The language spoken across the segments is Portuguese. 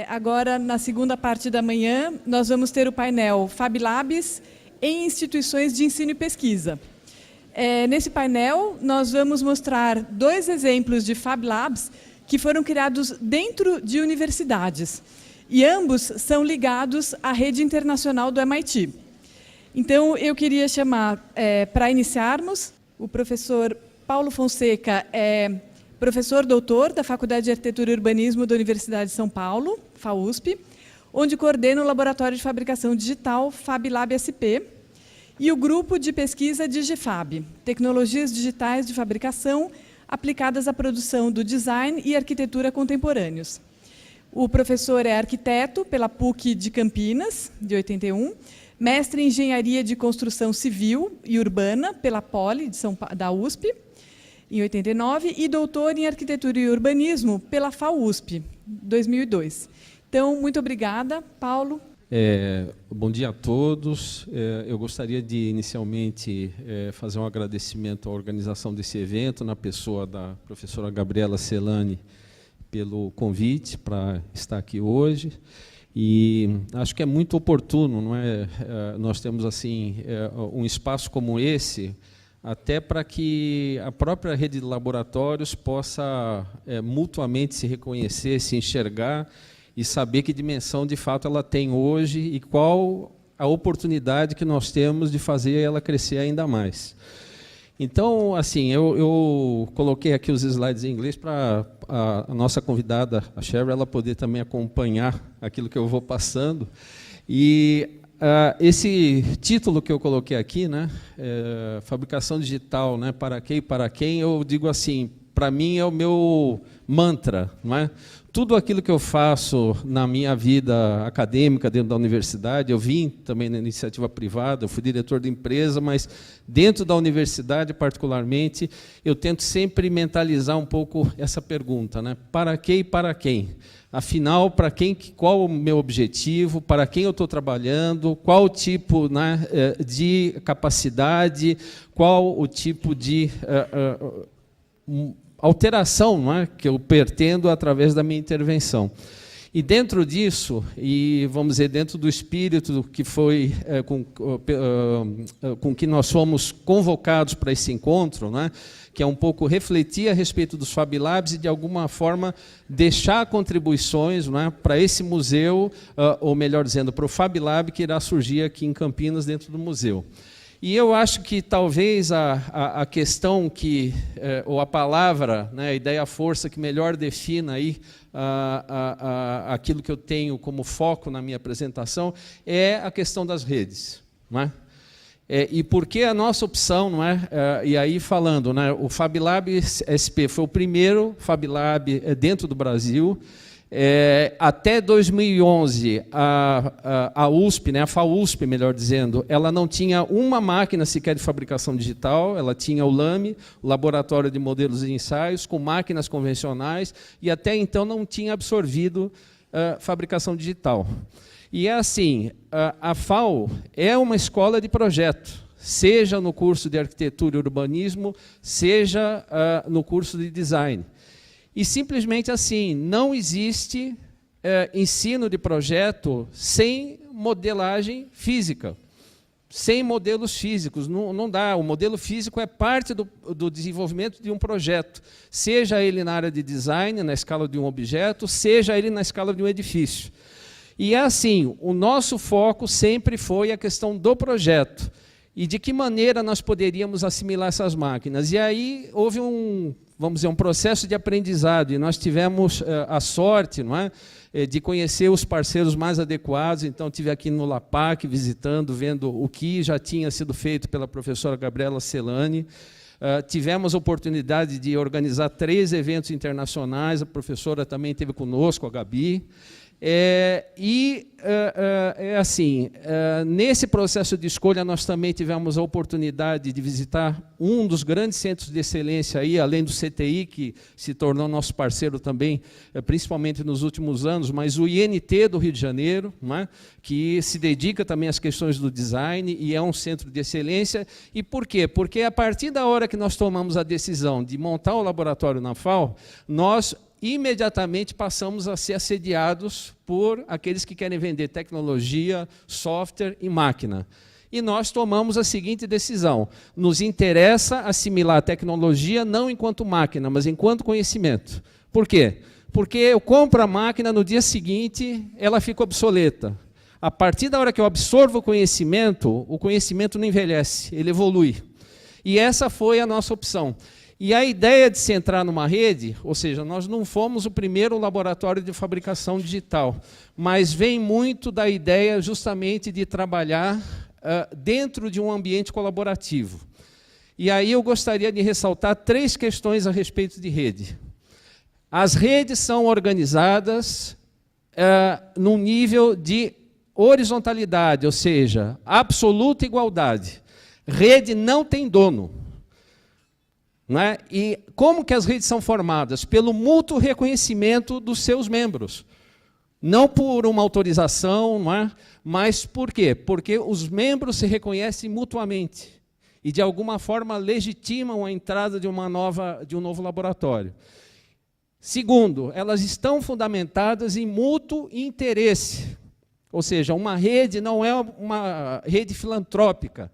Agora, na segunda parte da manhã, nós vamos ter o painel Fab Labs em instituições de ensino e pesquisa. Nesse painel, nós vamos mostrar 2 exemplos de Fab Labs que foram criados dentro de universidades. E ambos são ligados à rede internacional do MIT. Então, eu queria chamar, para iniciarmos, o professor Paulo Fonseca, professor doutor da Faculdade de Arquitetura e Urbanismo da Universidade de São Paulo, FAUSP, onde coordena o Laboratório de Fabricação Digital Fab Lab SP e o Grupo de Pesquisa DigiFab, Tecnologias Digitais de Fabricação aplicadas à produção do design e arquitetura contemporâneos. O professor é arquiteto pela PUC de Campinas, de 81, mestre em Engenharia de Construção Civil e Urbana pela Poli, da USP, em 89, e doutor em Arquitetura e Urbanismo pela FAUSP, 2002. Então, muito obrigada, Paulo. Bom dia a todos. Eu gostaria de, inicialmente, fazer um agradecimento à organização desse evento, na pessoa da professora Gabriela Celani, pelo convite para estar aqui hoje. E acho que é muito oportuno, não é? Nós temos assim um espaço como esse, até para que a própria rede de laboratórios possa mutuamente se reconhecer, se enxergar e saber que dimensão, de fato, ela tem hoje e qual a oportunidade que nós temos de fazer ela crescer ainda mais. Então, assim, eu coloquei aqui os slides em inglês para a nossa convidada, a Cheryl, ela poder também acompanhar aquilo que eu vou passando. E esse título que eu coloquei aqui, né, fabricação digital, né, para quê e para quem, eu digo assim, para mim é o meu mantra, não é? Tudo aquilo que eu faço na minha vida acadêmica dentro da universidade, eu vim também na iniciativa privada, eu fui diretor de empresa, mas dentro da universidade, particularmente, eu tento sempre mentalizar um pouco essa pergunta, né? Para quê e para quem? Afinal, para quem, qual o meu objetivo, para quem eu estou trabalhando, qual o tipo, né, de capacidade, qual o tipo de alteração, não é, que eu pretendo através da minha intervenção. E dentro disso, e vamos dizer, dentro do espírito que foi com que nós fomos convocados para esse encontro, né, que é um pouco refletir a respeito dos Fab Labs e, de alguma forma, deixar contribuições, não é, para esse museu, ou melhor dizendo, para o Fab Lab que irá surgir aqui em Campinas, dentro do museu. E eu acho que talvez a questão que, ou a palavra, né, a ideia-força que melhor defina aí aquilo que eu tenho como foco na minha apresentação é a questão das redes, não é? E por que a nossa opção, não é? E aí falando, né, o Fab Lab SP foi o primeiro Fab Lab dentro do Brasil. Até 2011, a USP, né, a FAUSP, melhor dizendo, ela não tinha uma máquina sequer de fabricação digital, ela tinha o LAME, o Laboratório de Modelos e Ensaios, com máquinas convencionais, e até então não tinha absorvido fabricação digital. E é assim, a FAU é uma escola de projeto, seja no curso de Arquitetura e Urbanismo, seja no curso de Design. E, simplesmente assim, não existe ensino de projeto sem modelagem física, sem modelos físicos. Não dá. O modelo físico é parte do desenvolvimento de um projeto, seja ele na área de design, na escala de um objeto, seja ele na escala de um edifício. E é assim, o nosso foco sempre foi a questão do projeto e de que maneira nós poderíamos assimilar essas máquinas. E aí houve vamos dizer, um processo de aprendizado, e nós tivemos a sorte, não é, de conhecer os parceiros mais adequados. Então, estive aqui no LAPAC, visitando, vendo o que já tinha sido feito pela professora Gabriela Celani. Tivemos a oportunidade de organizar 3 eventos internacionais, a professora também esteve conosco, a Gabi. Assim, nesse processo de escolha, nós também tivemos a oportunidade de visitar um dos grandes centros de excelência, aí, além do CTI, que se tornou nosso parceiro também, principalmente nos últimos anos, mas o INT do Rio de Janeiro, não é? Que se dedica também às questões do design e é um centro de excelência. E por quê? Porque a partir da hora que nós tomamos a decisão de montar o laboratório na FAU, nós imediatamente passamos a ser assediados por aqueles que querem vender tecnologia, software e máquina. E nós tomamos a seguinte decisão: nos interessa assimilar a tecnologia não enquanto máquina, mas enquanto conhecimento. Por quê? Porque eu compro a máquina, no dia seguinte ela fica obsoleta. A partir da hora que eu absorvo o conhecimento não envelhece, ele evolui. E essa foi a nossa opção. E a ideia de se entrar numa rede, ou seja, nós não fomos o primeiro laboratório de fabricação digital, mas vem muito da ideia justamente de trabalhar dentro de um ambiente colaborativo. E aí eu gostaria de ressaltar 3 questões a respeito de rede. As redes são organizadas num nível de horizontalidade, ou seja, absoluta igualdade. Rede não tem dono. Não é? E como que as redes são formadas? Pelo mútuo reconhecimento dos seus membros. Não por uma autorização, não é? Mas por quê? Porque os membros se reconhecem mutuamente e, de alguma forma, legitimam a entrada de um novo laboratório. Segundo, elas estão fundamentadas em mútuo interesse. Ou seja, uma rede não é uma rede filantrópica.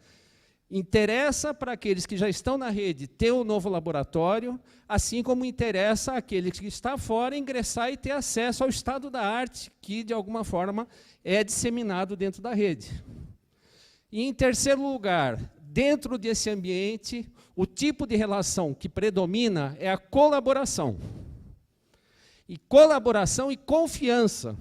Interessa para aqueles que já estão na rede ter um novo laboratório, assim como interessa àquele que está fora ingressar e ter acesso ao estado da arte, que, de alguma forma, é disseminado dentro da rede. E, em terceiro lugar, dentro desse ambiente, o tipo de relação que predomina é a colaboração. E colaboração e confiança.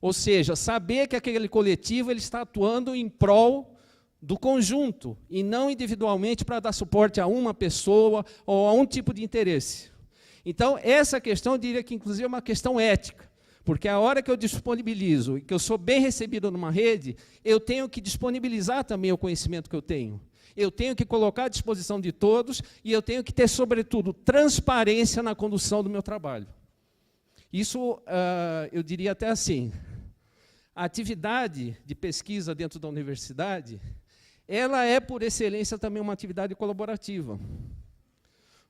Ou seja, saber que aquele coletivo ele está atuando em prol do conjunto, e não individualmente para dar suporte a uma pessoa ou a um tipo de interesse. Então, essa questão, eu diria que, inclusive, é uma questão ética, porque a hora que eu disponibilizo e que eu sou bem recebido numa rede, eu tenho que disponibilizar também o conhecimento que eu tenho. Eu tenho que colocar à disposição de todos e eu tenho que ter, sobretudo, transparência na condução do meu trabalho. Isso, eu diria até assim, a atividade de pesquisa dentro da universidade, ela é, por excelência, também uma atividade colaborativa.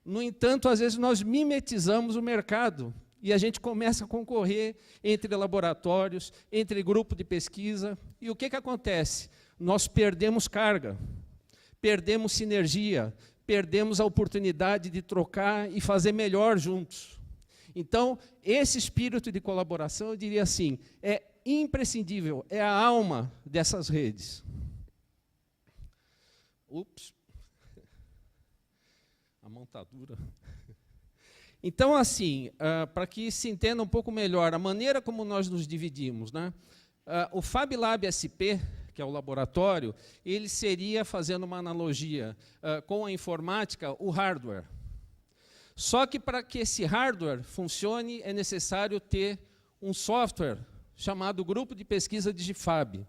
No entanto, às vezes, nós mimetizamos o mercado e a gente começa a concorrer entre laboratórios, entre grupo de pesquisa. E o que acontece? Nós perdemos carga, perdemos sinergia, perdemos a oportunidade de trocar e fazer melhor juntos. Então, esse espírito de colaboração, eu diria assim, é imprescindível, é a alma dessas redes. Ups. A montadura. Então, assim, para que se entenda um pouco melhor a maneira como nós nos dividimos, né? O FabLab SP, que é o laboratório, ele seria, fazendo uma analogia com a informática, o hardware. Só que para que esse hardware funcione, é necessário ter um software chamado Grupo de Pesquisa Digifab.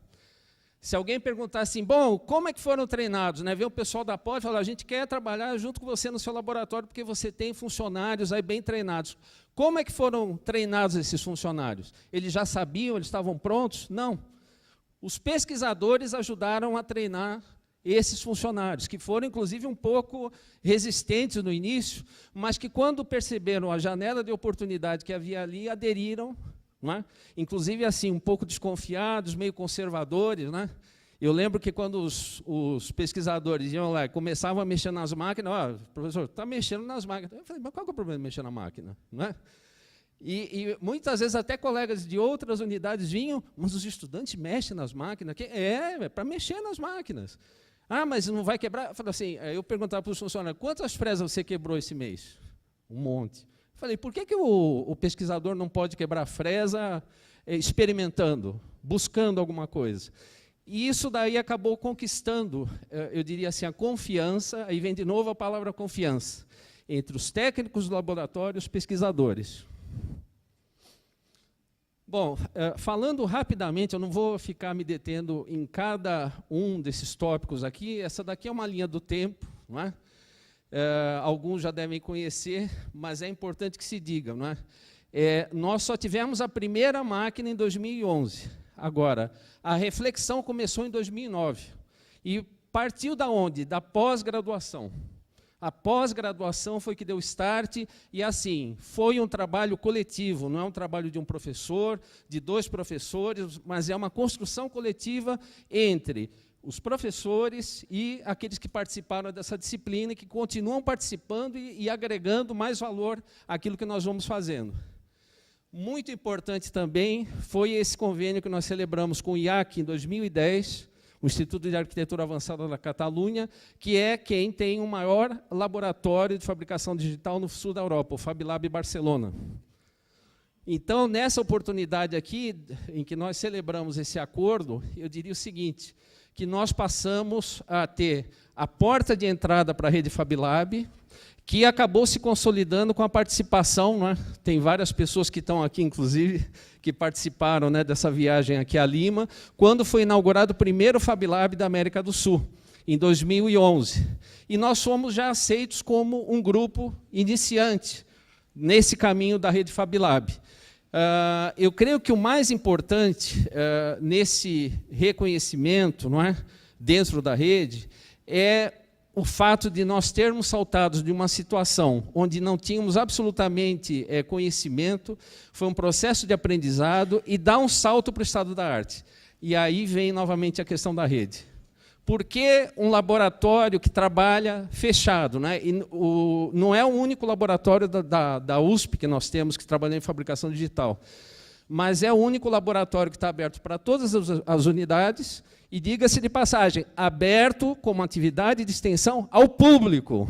Se alguém perguntar assim, bom, como é que foram treinados? Né? Vê o pessoal da POD e fala, a gente quer trabalhar junto com você no seu laboratório porque você tem funcionários aí bem treinados. Como é que foram treinados esses funcionários? Eles já sabiam, eles estavam prontos? Não. Os pesquisadores ajudaram a treinar esses funcionários, que foram, inclusive, um pouco resistentes no início, mas que, quando perceberam a janela de oportunidade que havia ali, aderiram. Não é? Inclusive, assim, um pouco desconfiados, meio conservadores. Né? Eu lembro que, quando os pesquisadores iam lá e começavam a mexer nas máquinas, professor, está mexendo nas máquinas. Eu falei, mas qual que é o problema de mexer na máquina? Não é? E muitas vezes até colegas de outras unidades vinham, mas os estudantes mexem nas máquinas. É para mexer nas máquinas. Ah, mas não vai quebrar? Eu falei assim, eu perguntava para os funcionários, quantas fresas você quebrou esse mês? Um monte. Falei, por que o pesquisador não pode quebrar fresa experimentando, buscando alguma coisa? E isso daí acabou conquistando, eu diria assim, a confiança, aí vem de novo a palavra confiança, entre os técnicos do laboratório e os pesquisadores. Bom, falando rapidamente, eu não vou ficar me detendo em cada um desses tópicos aqui, essa daqui é uma linha do tempo, não é? Alguns já devem conhecer, mas é importante que se diga. Não é? Nós só tivemos a primeira máquina em 2011. Agora, a reflexão começou em 2009. E partiu da onde? Da pós-graduação. A pós-graduação foi que deu start, e assim, foi um trabalho coletivo, não é um trabalho de um professor, de 2 professores, mas é uma construção coletiva entre os professores e aqueles que participaram dessa disciplina, e que continuam participando e agregando mais valor àquilo que nós vamos fazendo. Muito importante também foi esse convênio que nós celebramos com o IAC em 2010, o Instituto de Arquitetura Avançada da Catalunha, que é quem tem o maior laboratório de fabricação digital no sul da Europa, o FabLab Barcelona. Então, nessa oportunidade aqui, em que nós celebramos esse acordo, eu diria o seguinte, que nós passamos a ter a porta de entrada para a rede FabLab, que acabou se consolidando com a participação, né? Tem várias pessoas que estão aqui, inclusive, que participaram, né, dessa viagem aqui a Lima, quando foi inaugurado o primeiro FabLab da América do Sul, em 2011. E nós fomos já aceitos como um grupo iniciante nesse caminho da rede FabLab. Eu creio que o mais importante nesse reconhecimento, não é, dentro da rede, é o fato de nós termos saltado de uma situação onde não tínhamos absolutamente conhecimento, foi um processo de aprendizado, e dar um salto para o estado da arte. E aí vem novamente a questão da rede. Por que um laboratório que trabalha fechado, né? E não é o único laboratório da USP que nós temos que trabalha em fabricação digital, mas é o único laboratório que está aberto para todas as unidades, e, diga-se de passagem, aberto como atividade de extensão ao público.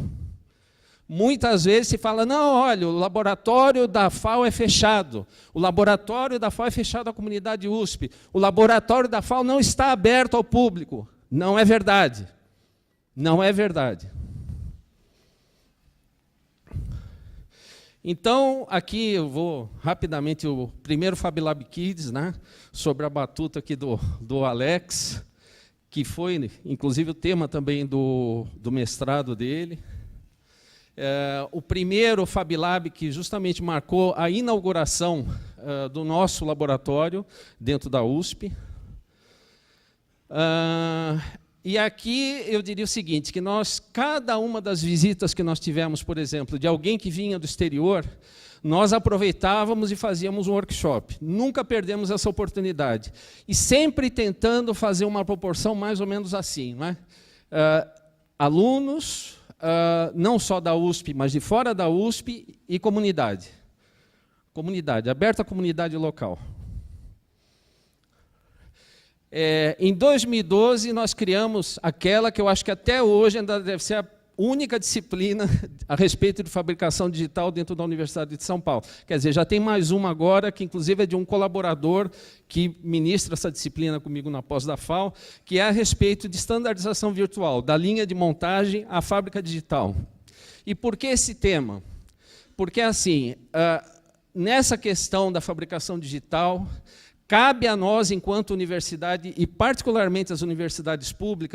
Muitas vezes se fala, não, olha, o laboratório da FAO é fechado, o laboratório da FAO é fechado à comunidade USP, o laboratório da FAO não está aberto ao público. Não é verdade. Não é verdade. Então, aqui eu vou rapidamente, o primeiro FabLab Kids, né, sobre a batuta aqui do Alex, que foi, inclusive, o tema também do mestrado dele. O primeiro FabLab que justamente marcou a inauguração do nosso laboratório dentro da USP. E aqui eu diria o seguinte, que nós, cada uma das visitas que nós tivemos, por exemplo, de alguém que vinha do exterior, nós aproveitávamos e fazíamos um workshop. Nunca perdemos essa oportunidade. E sempre tentando fazer uma proporção mais ou menos assim, não é? Alunos, não só da USP, mas de fora da USP, e comunidade. Comunidade, aberta à comunidade local. Em 2012, nós criamos aquela que eu acho que até hoje ainda deve ser a única disciplina a respeito de fabricação digital dentro da Universidade de São Paulo. Quer dizer, já tem mais uma agora, que inclusive é de um colaborador que ministra essa disciplina comigo na pós da FAO, que é a respeito de estandarização virtual, da linha de montagem à fábrica digital. E por que esse tema? Porque, assim, nessa questão da fabricação digital, cabe a nós, enquanto universidade, e particularmente as universidades públicas,